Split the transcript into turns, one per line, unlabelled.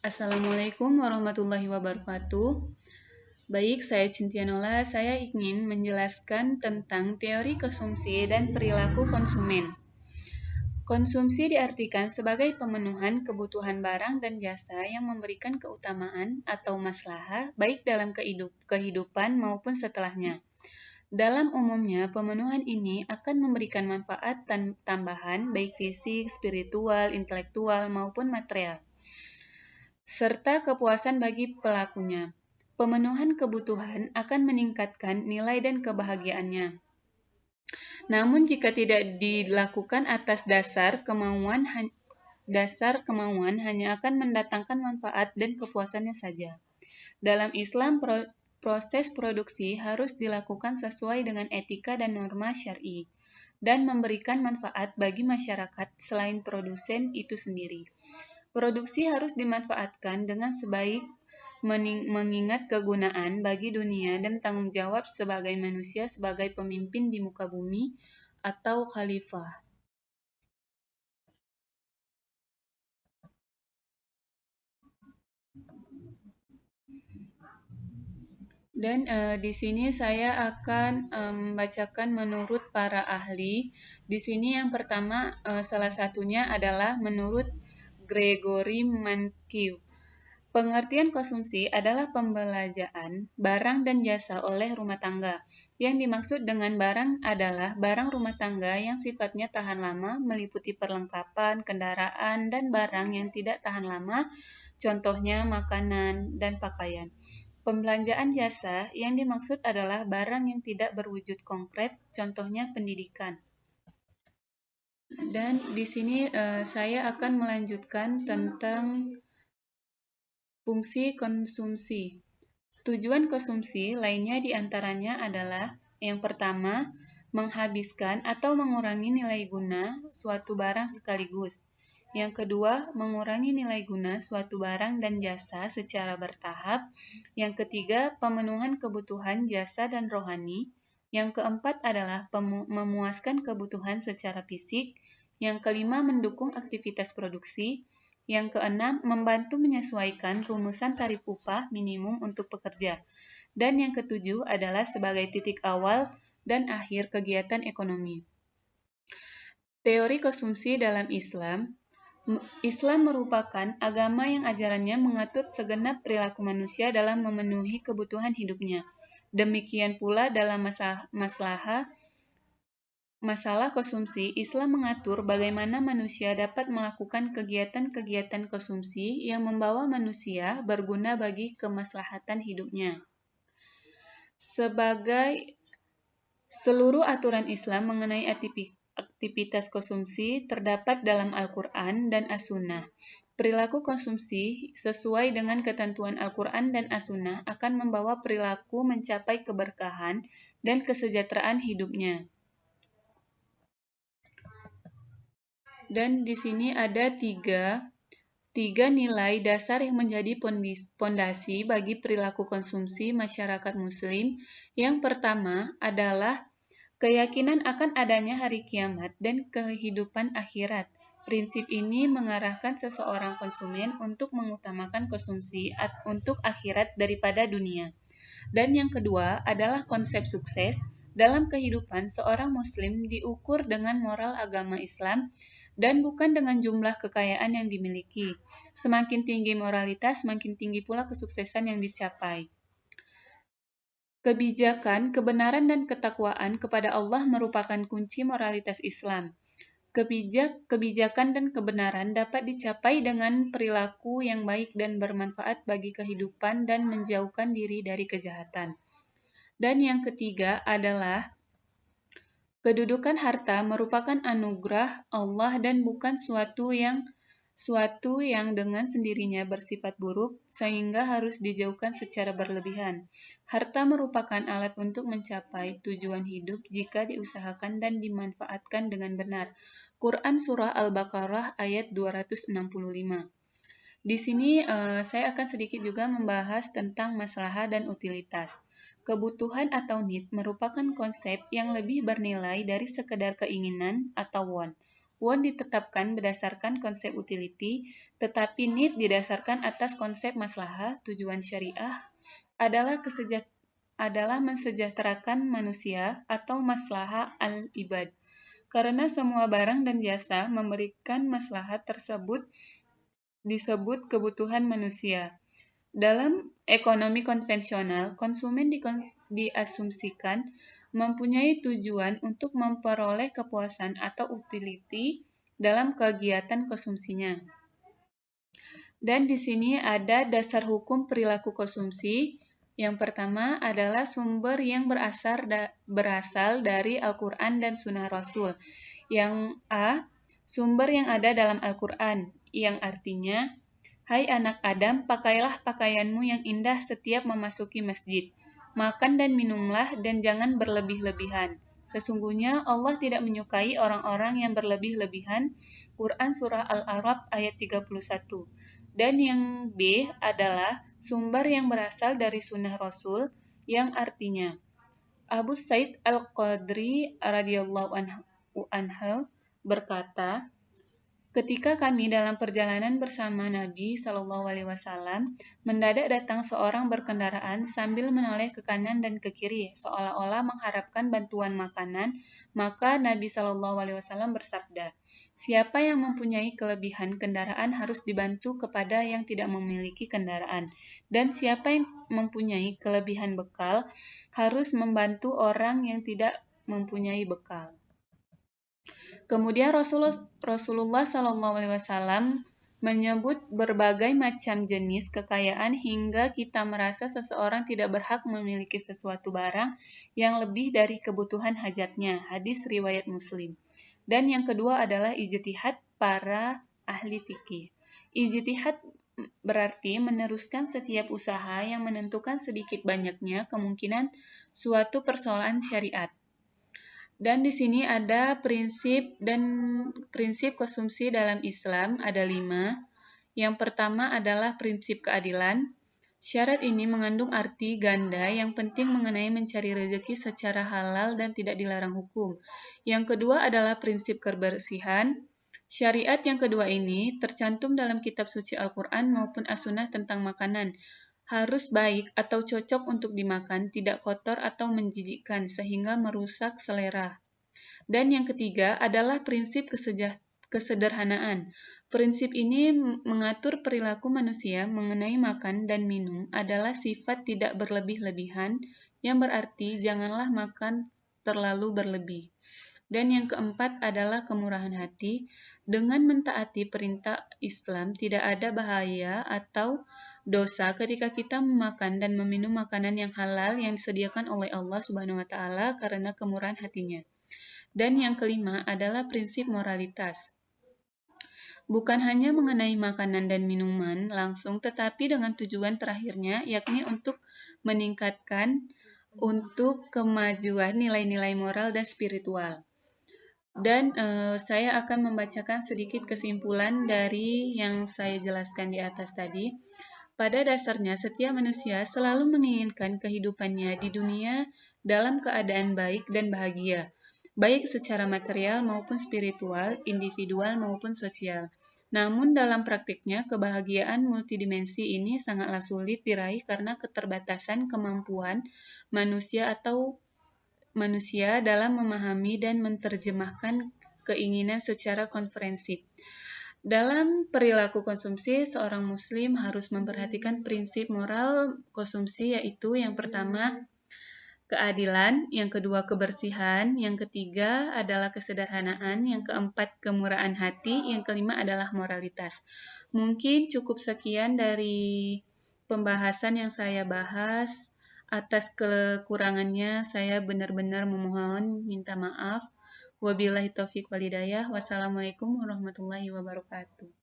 Assalamualaikum warahmatullahi wabarakatuh. Baik, saya Cintianola. Saya ingin menjelaskan tentang teori konsumsi dan perilaku konsumen. Konsumsi diartikan sebagai pemenuhan kebutuhan barang dan jasa yang memberikan keutamaan atau maslahah baik dalam kehidupan maupun setelahnya. Dalam umumnya, pemenuhan ini akan memberikan manfaat tambahan baik fisik, spiritual, intelektual, maupun material, serta kepuasan bagi pelakunya. Pemenuhan kebutuhan akan meningkatkan nilai dan kebahagiaannya. Namun jika tidak dilakukan atas dasar kemauan hanya akan mendatangkan manfaat dan kepuasannya saja. Dalam Islam, proses produksi harus dilakukan sesuai dengan etika dan norma syar'i dan memberikan manfaat bagi masyarakat selain produsen itu sendiri. Produksi harus dimanfaatkan dengan sebaik mengingat kegunaan bagi dunia dan tanggung jawab sebagai manusia sebagai pemimpin di muka bumi atau khalifah. Dan di sini saya akan membacakan menurut para ahli. Di sini yang pertama salah satunya adalah menurut Gregory Mankiw. Pengertian konsumsi adalah pembelanjaan barang dan jasa oleh rumah tangga. Yang dimaksud dengan barang adalah barang rumah tangga yang sifatnya tahan lama, meliputi perlengkapan, kendaraan, dan barang yang tidak tahan lama, contohnya makanan dan pakaian. Pembelanjaan jasa yang dimaksud adalah barang yang tidak berwujud konkret, contohnya pendidikan. Dan di sini saya akan melanjutkan tentang fungsi konsumsi. Tujuan konsumsi lainnya diantaranya adalah yang pertama, menghabiskan atau mengurangi nilai guna suatu barang sekaligus. Yang kedua, mengurangi nilai guna suatu barang dan jasa secara bertahap. Yang ketiga, pemenuhan kebutuhan jasa dan rohani. Yang keempat adalah memuaskan kebutuhan secara fisik. Yang kelima, mendukung aktivitas produksi. Yang keenam, membantu menyesuaikan rumusan tarif upah minimum untuk pekerja. Dan yang ketujuh adalah sebagai titik awal dan akhir kegiatan ekonomi. Teori konsumsi dalam Islam. Islam merupakan agama yang ajarannya mengatur segenap perilaku manusia dalam memenuhi kebutuhan hidupnya. Demikian pula dalam masalah konsumsi, Islam mengatur bagaimana manusia dapat melakukan kegiatan-kegiatan konsumsi yang membawa manusia berguna bagi kemaslahatan hidupnya. Seluruh aturan Islam mengenai aktivitas konsumsi terdapat dalam Al-Quran dan As-Sunnah. Perilaku konsumsi sesuai dengan ketentuan Al-Quran dan As-Sunnah akan membawa perilaku mencapai keberkahan dan kesejahteraan hidupnya. Dan di sini ada tiga nilai dasar yang menjadi pondasi bagi perilaku konsumsi masyarakat Muslim. Yang pertama adalah keyakinan akan adanya hari kiamat dan kehidupan akhirat. Prinsip ini mengarahkan seseorang konsumen untuk mengutamakan konsumsi untuk akhirat daripada dunia. Dan yang kedua adalah konsep sukses. Dalam kehidupan, seorang Muslim diukur dengan moral agama Islam dan bukan dengan jumlah kekayaan yang dimiliki. Semakin tinggi moralitas, semakin tinggi pula kesuksesan yang dicapai. Kebijakan, kebenaran, dan ketakwaan kepada Allah merupakan kunci moralitas Islam. Kebijakan dan kebenaran dapat dicapai dengan perilaku yang baik dan bermanfaat bagi kehidupan dan menjauhkan diri dari kejahatan. Dan yang ketiga adalah kedudukan harta merupakan anugerah Allah dan bukan suatu yang dengan sendirinya bersifat buruk sehingga harus dijauhkan secara berlebihan. Harta merupakan alat untuk mencapai tujuan hidup jika diusahakan dan dimanfaatkan dengan benar. Quran Surah Al-Baqarah ayat 265. Di sini saya akan sedikit juga membahas tentang maslahah dan utilitas. Kebutuhan atau need merupakan konsep yang lebih bernilai dari sekedar keinginan atau want. Want ditetapkan berdasarkan konsep utility, tetapi need didasarkan atas konsep maslahah. Tujuan syariah adalah mensejahterakan manusia atau maslahah al-ibad. Karena semua barang dan jasa memberikan maslahat tersebut disebut kebutuhan manusia. Dalam ekonomi konvensional, konsumen diasumsikan mempunyai tujuan untuk memperoleh kepuasan atau utility dalam kegiatan konsumsinya. Dan di sini ada dasar hukum perilaku konsumsi. Yang pertama adalah sumber yang berasal dari Al-Quran dan Sunnah Rasul. Yang A, sumber yang ada dalam Al-Quran, yang artinya, hai anak Adam, pakailah pakaianmu yang indah setiap memasuki masjid. Makan dan minumlah dan jangan berlebih-lebihan. Sesungguhnya Allah tidak menyukai orang-orang yang berlebih-lebihan. Quran Surah Al-A'raf ayat 31. Dan yang B adalah sumber yang berasal dari Sunnah Rasul, yang artinya, Abu Sa'id Al-Khudri radhiyallahu anhu berkata, ketika kami dalam perjalanan bersama Nabi SAW, mendadak datang seorang berkendaraan sambil menoleh ke kanan dan ke kiri, seolah-olah mengharapkan bantuan makanan. Maka Nabi SAW bersabda, siapa yang mempunyai kelebihan kendaraan harus dibantu kepada yang tidak memiliki kendaraan, dan siapa yang mempunyai kelebihan bekal harus membantu orang yang tidak mempunyai bekal. Kemudian Rasulullah SAW menyebut berbagai macam jenis kekayaan hingga kita merasa seseorang tidak berhak memiliki sesuatu barang yang lebih dari kebutuhan hajatnya. Hadis riwayat Muslim. Dan yang kedua adalah ijtihad para ahli fikih. Ijtihad berarti meneruskan setiap usaha yang menentukan sedikit banyaknya kemungkinan suatu persoalan syariat. Dan di sini ada prinsip konsumsi dalam Islam ada 5. Yang pertama adalah prinsip keadilan. Syarat ini mengandung arti ganda yang penting mengenai mencari rezeki secara halal dan tidak dilarang hukum. Yang kedua adalah prinsip kebersihan. Syariat yang kedua ini tercantum dalam kitab suci Al-Quran maupun As-Sunnah tentang makanan. Harus baik atau cocok untuk dimakan, tidak kotor atau menjijikkan sehingga merusak selera. Dan yang ketiga adalah prinsip kesederhanaan. Prinsip ini mengatur perilaku manusia mengenai makan dan minum adalah sifat tidak berlebih-lebihan, yang berarti janganlah makan terlalu berlebih. Dan yang keempat adalah kemurahan hati. Dengan mentaati perintah Islam, tidak ada bahaya atau dosa ketika kita memakan dan meminum makanan yang halal yang disediakan oleh Allah Subhanahu wa taala karena kemurahan hatinya. Dan yang kelima adalah prinsip moralitas. Bukan hanya mengenai makanan dan minuman langsung, tetapi dengan tujuan terakhirnya, yakni untuk meningkatkan untuk kemajuan nilai-nilai moral dan spiritual. Dan saya akan membacakan sedikit kesimpulan dari yang saya jelaskan di atas tadi. Pada dasarnya, setiap manusia selalu menginginkan kehidupannya di dunia dalam keadaan baik dan bahagia, baik secara material maupun spiritual, individual maupun sosial. Namun dalam praktiknya, kebahagiaan multidimensi ini sangatlah sulit diraih karena keterbatasan kemampuan manusia dalam memahami dan menerjemahkan keinginan secara komprehensif. Dalam perilaku konsumsi, seorang muslim harus memperhatikan prinsip moral konsumsi, yaitu yang pertama, keadilan, yang kedua, kebersihan, yang ketiga adalah kesederhanaan, yang keempat, kemurahan hati, yang kelima adalah moralitas. Mungkin cukup sekian dari pembahasan yang saya bahas. Atas kekurangannya, saya benar-benar memohon minta maaf. Wabillahi taufiq wal hidayah. Wassalamualaikum warahmatullahi wabarakatuh.